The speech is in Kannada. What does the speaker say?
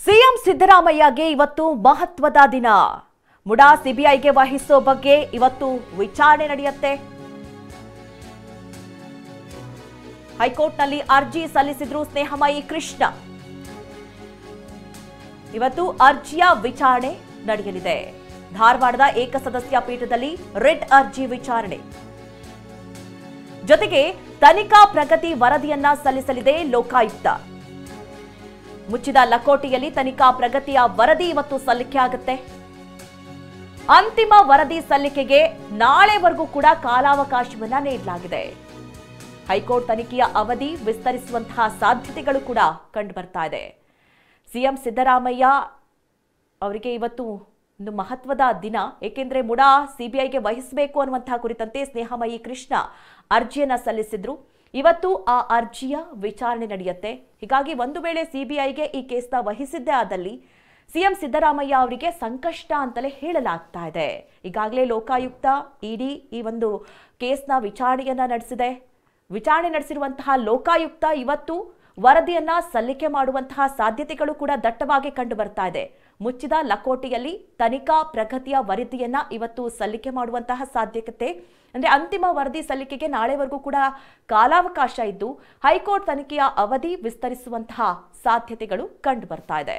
ಸಿಎಂ ಸಿದ್ದರಾಮಯ್ಯಗೆ ಇವತ್ತು ಮಹತ್ವದ ದಿನ. ಮುಡಾ ಸಿಬಿಐಗೆ ವಹಿಸೋ ಬಗ್ಗೆ ಇವತ್ತು ವಿಚಾರಣೆ ನಡೆಯುತ್ತೆ. ಹೈಕೋರ್ಟ್ನಲ್ಲಿ ಅರ್ಜಿ ಸಲ್ಲಿಸಿದ್ರು ಸ್ನೇಹಮಯಿ ಕೃಷ್ಣ. ಇವತ್ತು ಅರ್ಜಿಯ ವಿಚಾರಣೆ ನಡೆಯಲಿದೆ. ಧಾರವಾಡದ ಏಕಸದಸ್ಯ ಪೀಠದಲ್ಲಿ ರಿಟ್ ಅರ್ಜಿ ವಿಚಾರಣೆ ಜೊತೆಗೆ ತನಿಖಾ ಪ್ರಗತಿ ವರದಿಯನ್ನ ಸಲ್ಲಿಸಲಿದೆ ಲೋಕಾಯುಕ್ತ. ಮುಚ್ಚಿದ ಲಕೋಟೆಯಲ್ಲಿ ತನಿಖಾ ಪ್ರಗತಿಯ ವರದಿ ಇವತ್ತು ಸಲ್ಲಿಕೆಯಾಗುತ್ತೆ. ಅಂತಿಮ ವರದಿ ಸಲ್ಲಿಕೆಗೆ ನಾಳೆವರೆಗೂ ಕೂಡ ಕಾಲಾವಕಾಶವನ್ನ ನೀಡಲಾಗಿದೆ. ಹೈಕೋರ್ಟ್ ತನಿಖೆಯ ಅವಧಿ ವಿಸ್ತರಿಸುವಂತಹ ಸಾಧ್ಯತೆಗಳು ಕೂಡ ಕಂಡುಬರ್ತಾ ಇದೆ. ಸಿಎಂ ಸಿದ್ದರಾಮಯ್ಯ ಅವರಿಗೆ ಇವತ್ತು ಒಂದು ಮಹತ್ವದ ದಿನ. ಏಕೆಂದ್ರೆ ಮುಡಾ ಸಿಬಿಐಗೆ ವಹಿಸಬೇಕು ಅನ್ನುವಂತಹ ಕುರಿತಂತೆ ಸ್ನೇಹಮಯಿ ಕೃಷ್ಣ ಅರ್ಜಿಯನ್ನ ಸಲ್ಲಿಸಿದ್ರು. ಇವತ್ತು ಆ ಅರ್ಜಿಯ ವಿಚಾರಣೆ ನಡೆಯುತ್ತೆ. ಹೀಗಾಗಿ ಒಂದು ವೇಳೆ ಸಿಬಿಐಗೆ ಈ ಕೇಸ್ನ ವಹಿಸಿದ್ದೇ ಆದಲ್ಲಿ ಸಿಎಂ ಸಿದ್ದರಾಮಯ್ಯ ಅವರಿಗೆ ಸಂಕಷ್ಟ ಅಂತಲೇ ಹೇಳಲಾಗ್ತಾ ಇದೆ. ಈಗಾಗಲೇ ಲೋಕಾಯುಕ್ತ ಇಡಿ ಈ ಒಂದು ಕೇಸ್ನ ವಿಚಾರಣೆಯನ್ನ ನಡೆಸಿದೆ. ವಿಚಾರಣೆ ನಡೆಸಿರುವಂತಹ ಲೋಕಾಯುಕ್ತ ಇವತ್ತು ವರದಿಯನ್ನ ಸಲ್ಲಿಕೆ ಮಾಡುವಂತಹ ಸಾಧ್ಯತೆಗಳು ಕೂಡ ದಟ್ಟವಾಗಿ ಕಂಡು ಬರ್ತಾ ಇದೆ. ಮುಚ್ಚಿದ ಲಕೋಟೆಯಲ್ಲಿ ತನಿಖಾ ಪ್ರಗತಿಯ ವರದಿಯನ್ನ ಇವತ್ತು ಸಲ್ಲಿಕೆ ಮಾಡುವಂತಹ ಸಾಧ್ಯತೆ, ಅಂದ್ರೆ ಅಂತಿಮ ವರದಿ ಸಲ್ಲಿಕೆಗೆ ನಾಳೆವರೆಗೂ ಕೂಡ ಕಾಲಾವಕಾಶ ಇದ್ದು ಹೈಕೋರ್ಟ್ ತನಿಖೆಯ ಅವಧಿ ವಿಸ್ತರಿಸುವಂತಹ ಸಾಧ್ಯತೆಗಳು ಕಂಡು ಬರ್ತಾ ಇದೆ.